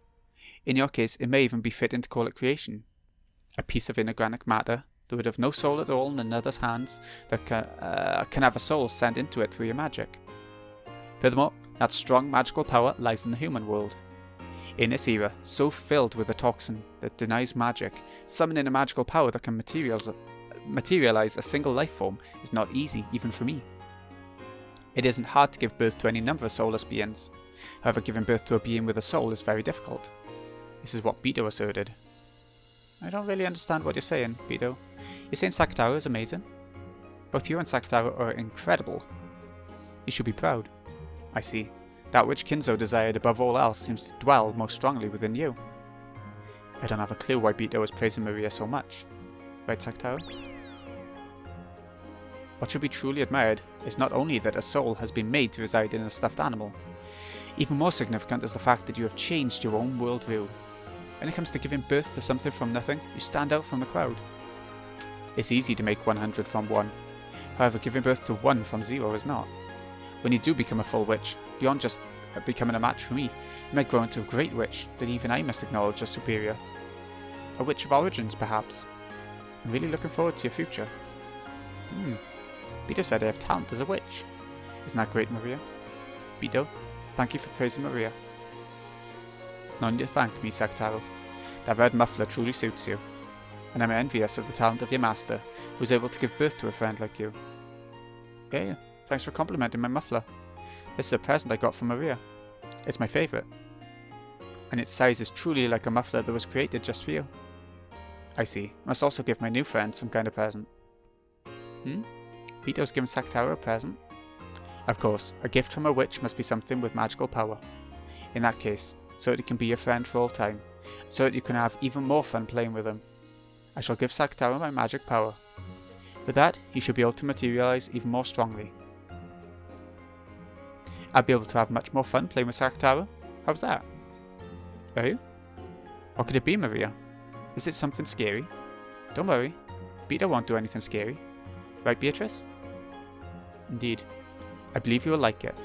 Speaker 1: In your case, it may even be fitting to call it creation. A piece of inorganic matter that would have no soul at all in another's hands that can have a soul sent into it through your magic. Furthermore, that strong magical power lies in the human world. In this era, so filled with a toxin that denies magic, summoning a magical power that can materialize a single life form is not easy even for me. It isn't hard to give birth to any number of soulless beings. However, giving birth to a being with a soul is very difficult. This is what Beto asserted. I don't really understand what you're saying, Beto. You're saying Sakataro is amazing? Both you and Sakataro are incredible. You should be proud. I see. That which Kinzo desired above all else seems to dwell most strongly within you. I don't have a clue why Beto is praising Maria so much. Right, Sakataro? What should be truly admired is not only that a soul has been made to reside in a stuffed animal. Even more significant is the fact that you have changed your own worldview. When it comes to giving birth to something from nothing, you stand out from the crowd. It's easy to make 100 from 1. However, giving birth to 1 from 0 is not. When you do become a full witch, beyond just becoming a match for me, you might grow into a great witch that even I must acknowledge as superior. A witch of origins, perhaps. I'm really looking forward to your future. Beto said I have talent as a witch. Isn't that great, Maria? Beto, thank you for praising Maria. No need to thank me, Sakataro. That red muffler truly suits you, and I'm envious of the talent of your master, who was able to give birth to a friend like you. Yeah, thanks for complimenting my muffler. This is a present I got from Maria. It's my favourite. And its size is truly like a muffler that was created just for you. I see. Must also give my new friend some kind of present. Beto's given Sakataro a present? Of course, a gift from a witch must be something with magical power. In that case, so that he can be your friend for all time, so that you can have even more fun playing with him. I shall give Sakataro my magic power. With that, he should be able to materialize even more strongly. I'll be able to have much more fun playing with Sakataro? How's that? Are you? What could it be, Maria? Is it something scary? Don't worry, Beto won't do anything scary. Right, Beatrice? Indeed. I believe you will like it.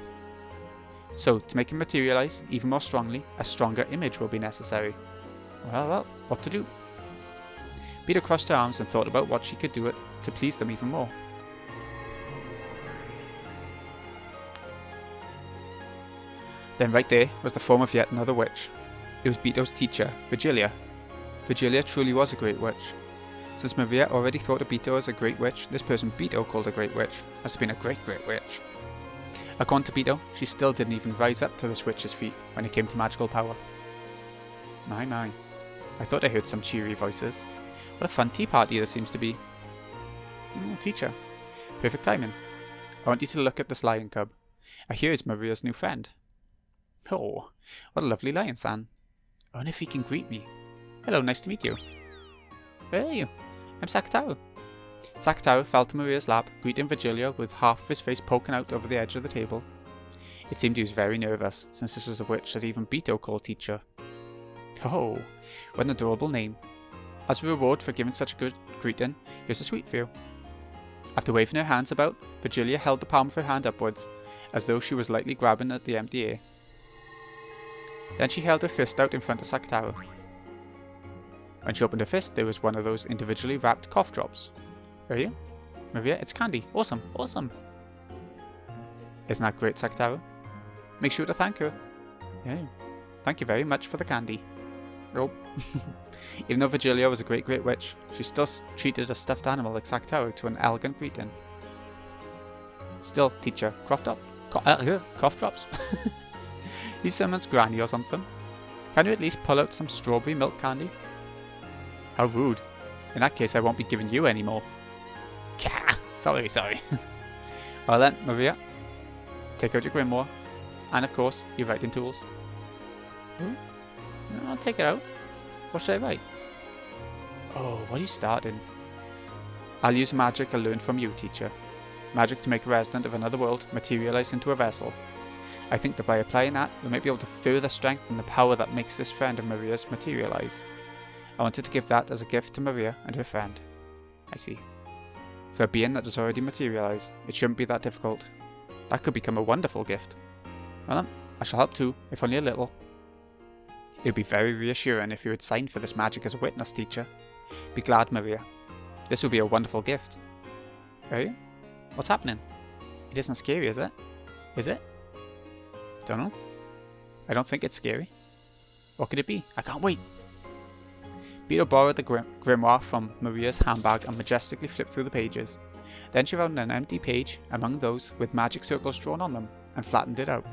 Speaker 1: So, to make him materialize even more strongly, a stronger image will be necessary. Well, what to do? Beto crossed her arms and thought about what she could do to please them even more. Then right there was the form of yet another witch. It was Beto's teacher, Virgilia. Virgilia truly was a great witch. Since Maria already thought of Beto as a great witch, this person Beto called a great witch must have been a great witch. According to Beto, she still didn't even rise up to this witch's feet when it came to magical power. My. I thought I heard some cheery voices. What a fun tea party this seems to be. Teacher. Perfect timing. I want you to look at this lion cub. I hear he's Maria's new friend. Oh, what a lovely lion, San. I wonder if he can greet me. Hello, nice to meet you. Where are you? I'm Sakataro. Sakataro fell to Maria's lap, greeting Virgilia with half of his face poking out over the edge of the table. It seemed he was very nervous, since this was a witch that even Beto called teacher. Oh, what an adorable name. As a reward for giving such a good greeting, here's a sweet for you. After waving her hands about, Virgilia held the palm of her hand upwards, as though she was lightly grabbing at the empty air. Then she held her fist out in front of Sakataro. When she opened her fist, there was one of those individually wrapped cough drops. Are you? Maria, it's candy. Awesome, awesome. Isn't that great, Sakataro? Make sure to thank her. Yeah. Thank you very much for the candy. Oh. Even though Virgilia was a great witch, she still treated a stuffed animal like Sakataro to an elegant greeting. Still, teacher, cough drops. He's someone's granny or something. Can you at least pull out some strawberry milk candy? How rude. In that case, I won't be giving you any more. Sorry. Well then, Maria, take out your grimoire, and of course, your writing tools. I'll take it out. What should I write? Oh, what are you starting? I'll use magic I learned from you, teacher. Magic to make a resident of another world materialize into a vessel. I think that by applying that, we might be able to further strengthen the power that makes this friend of Maria's materialize. I wanted to give that as a gift to Maria and her friend. I see. For a being that has already materialized, it shouldn't be that difficult. That could become a wonderful gift. Well, I shall help too, if only a little. It would be very reassuring if you would sign for this magic as a witness, teacher. Be glad, Maria. This will be a wonderful gift. Are you? What's happening? It isn't scary, is it? Is it? Don't know. I don't think it's scary. What could it be? I can't wait. Beto borrowed the grimoire from Maria's handbag and majestically flipped through the pages. Then she found an empty page among those with magic circles drawn on them, and flattened it out.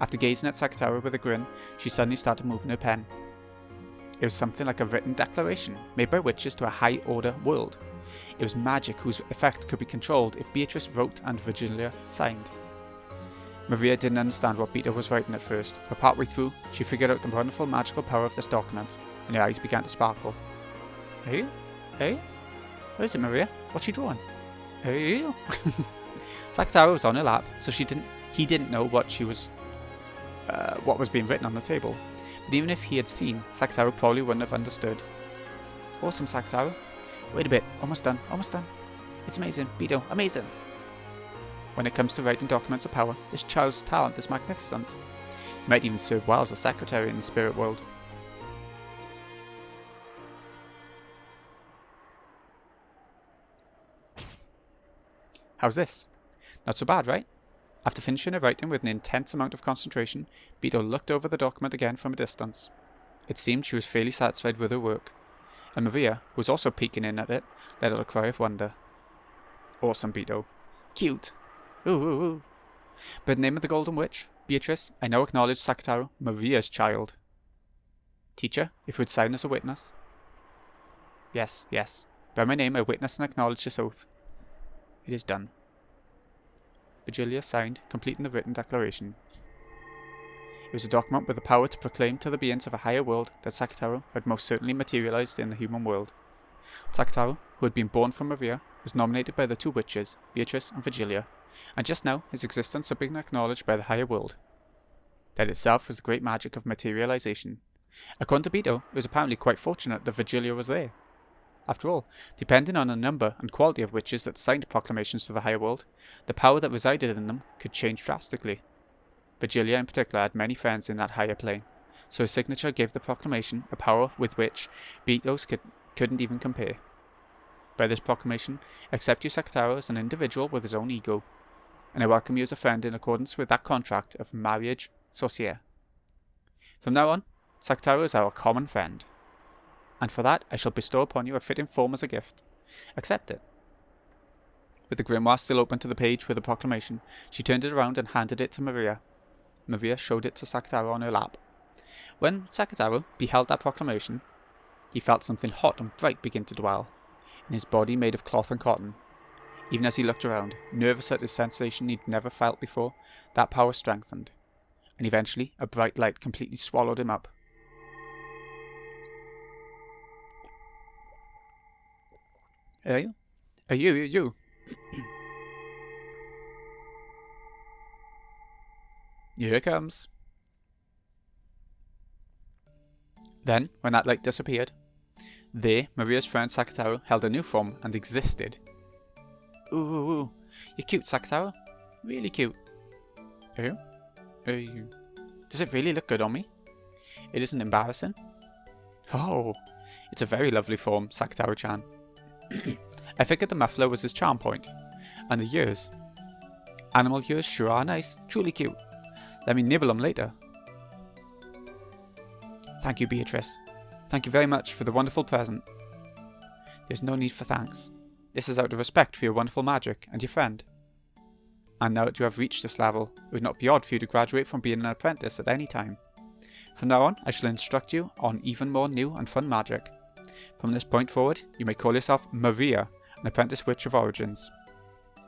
Speaker 1: After gazing at Sakataro with a grin, she suddenly started moving her pen. It was something like a written declaration, made by witches to a high-order world. It was magic whose effect could be controlled if Beatrice wrote and Virgilia signed. Maria didn't understand what Beato was writing at first, but partway through, she figured out the wonderful magical power of this document, and her eyes began to sparkle. Hey? Hey? What is it, Maria? What's she drawing? Hey? Sakataro was on her lap, so he didn't know what was being written on the table. But even if he had seen, Sakataro probably wouldn't have understood. Awesome, Sakataro. Wait a bit, almost done, almost done. It's amazing, Beato, amazing. When it comes to writing documents of power, this child's talent is magnificent. He might even serve well as a secretary in the spirit world. How's this? Not so bad, right? After finishing her writing with an intense amount of concentration, Beato looked over the document again from a distance. It seemed she was fairly satisfied with her work, and Maria, who was also peeking in at it, let out a cry of wonder. Awesome, Beato. Cute. Ooh, ooh, ooh. By the name of the Golden Witch, Beatrice, I now acknowledge Sakataro, Maria's child. Teacher, if you would sign as a witness. Yes, yes. By my name, I witness and acknowledge this oath. It is done. Virgilia signed, completing the written declaration. It was a document with the power to proclaim to the beings of a higher world that Sakataro had most certainly materialized in the human world. Sakataro, who had been born from Maria, was nominated by the two witches, Beatrice and Virgilia, and just now his existence had been acknowledged by the higher world. That itself was the great magic of materialization. According to Beato, it was apparently quite fortunate that Virgilia was there. After all, depending on the number and quality of witches that signed proclamations to the higher world, the power that resided in them could change drastically. Virgilia in particular had many friends in that higher plane, so her signature gave the proclamation a power with which Beatos couldn't even compare. By this proclamation, I accept you, Sakataro, as an individual with his own ego, and I welcome you as a friend in accordance with that contract of marriage sorcière. From now on, Sakataro is our common friend, and for that I shall bestow upon you a fitting form as a gift. Accept it. With the grimoire still open to the page with the proclamation, she turned it around and handed it to Maria. Maria showed it to Sakataro on her lap. When Sakataro beheld that proclamation, he felt something hot and bright begin to dwell in his body made of cloth and cotton. Even as he looked around, nervous at his sensation he'd never felt before, that power strengthened, and eventually a bright light completely swallowed him up. You? You. Here it comes. Then, when that light disappeared, there, Maria's friend Sakataro held a new form and existed. Ooh, you're cute, Sakataro. Really cute. Does it really look good on me? It isn't embarrassing? Oh, it's a very lovely form, Sakataro-chan. I figured the muffler was his charm point. And the ears. Animal ears sure are nice, truly cute. Let me nibble them later. Thank you, Beatrice. Thank you very much for the wonderful present. There's no need for thanks. This is out of respect for your wonderful magic and your friend. And now that you have reached this level, it would not be odd for you to graduate from being an apprentice at any time. From now on, I shall instruct you on even more new and fun magic. From this point forward, you may call yourself Maria, an apprentice witch of origins.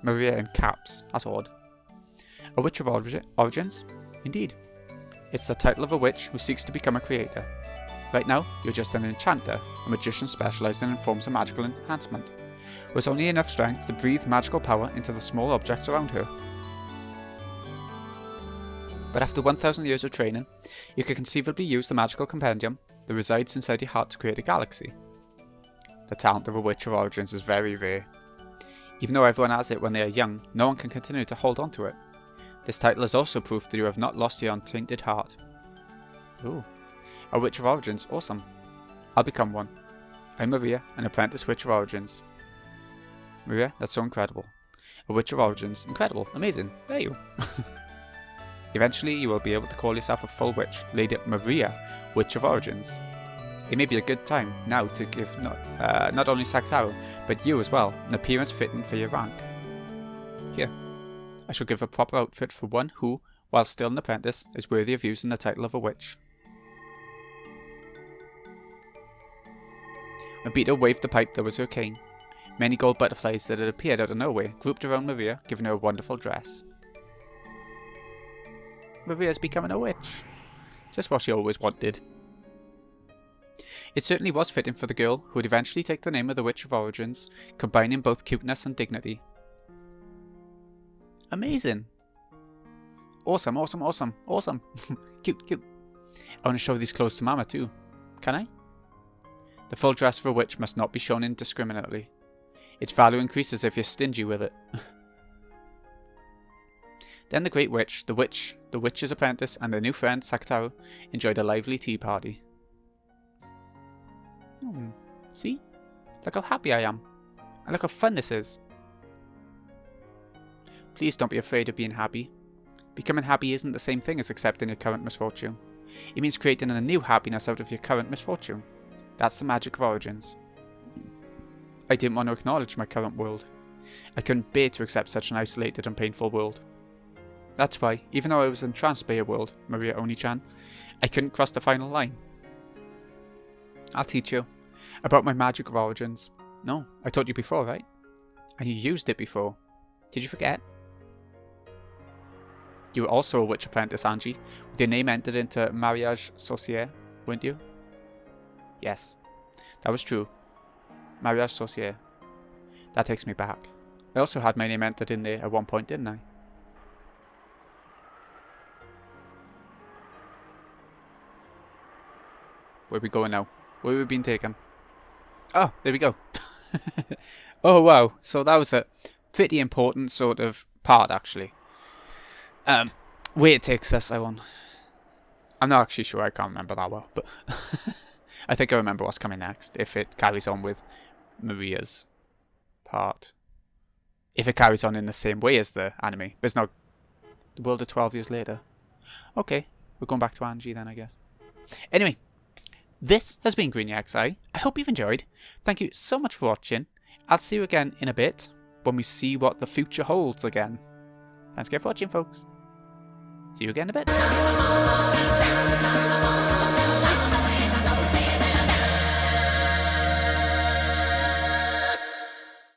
Speaker 1: Maria in caps, that's odd. A witch of origins? Indeed. It's the title of a witch who seeks to become a creator. Right now, you're just an enchanter, a magician specialising in forms of magical enhancement, who has only enough strength to breathe magical power into the small objects around her. But after 1,000 years of training, you could conceivably use the magical compendium that resides inside your heart to create a galaxy. The talent of a witch of origins is very rare. Even though everyone has it when they are young, no one can continue to hold on to it. This title is also proof that you have not lost your untainted heart. Ooh. A witch of origins, awesome. I'll become one. I'm Maria, an apprentice witch of origins. Maria, that's so incredible. A witch of origins, incredible, amazing, there you. Eventually you will be able to call yourself a full witch, Lady Maria, Witch of Origins. It may be a good time now to give not only Sakataro, but you as well, an appearance fitting for your rank. Here, I shall give a proper outfit for one who, while still an apprentice, is worthy of using the title of a witch. When Beetle waved the pipe, there was her cane. Many gold butterflies that had appeared out of nowhere grouped around Maria, giving her a wonderful dress. Maria's becoming a witch. Just what she always wanted. It certainly was fitting for the girl who would eventually take the name of the Witch of Origins, combining both cuteness and dignity. Amazing! Awesome, awesome, awesome, awesome! Cute, cute. I want to show these clothes to Mama too. Can I? The full dress for a witch must not be shown indiscriminately. Its value increases if you're stingy with it. Then the Great Witch, the Witch's apprentice, and their new friend, Sakataro, enjoyed a lively tea party. See? Look how happy I am. And look how fun this is. Please don't be afraid of being happy. Becoming happy isn't the same thing as accepting your current misfortune. It means creating a new happiness out of your current misfortune. That's the magic of Origins. I didn't want to acknowledge my current world. I couldn't bear to accept such an isolated and painful world. That's why, even though I was entranced by your world, Maria Oni-chan, I couldn't cross the final line. I'll teach you. About my magic of Origins. No, I taught you before, right? And you used it before. Did you forget? You were also a witch apprentice, Angie, with your name entered into Mariage Sorcière, weren't you? Yes, that was true. Mariage Sorcière. That takes me back. I also had my name entered in there at one point, didn't I? Where are we going now? Where have we been taken? Oh, there we go. Oh wow, so that was a pretty important sort of part actually. Where it takes us, I'm not actually sure, I can't remember that well, but I think I remember what's coming next, if it carries on with Maria's part. If it carries on in the same way as the anime, but it's not the world of 12 years later. Okay, we're going back to Angie then, I guess. Anyway, this has been Greeny XI. I hope you've enjoyed. Thank you so much for watching. I'll see you again in a bit, when we see what the future holds again. Thanks again for watching, folks. See you again in a bit.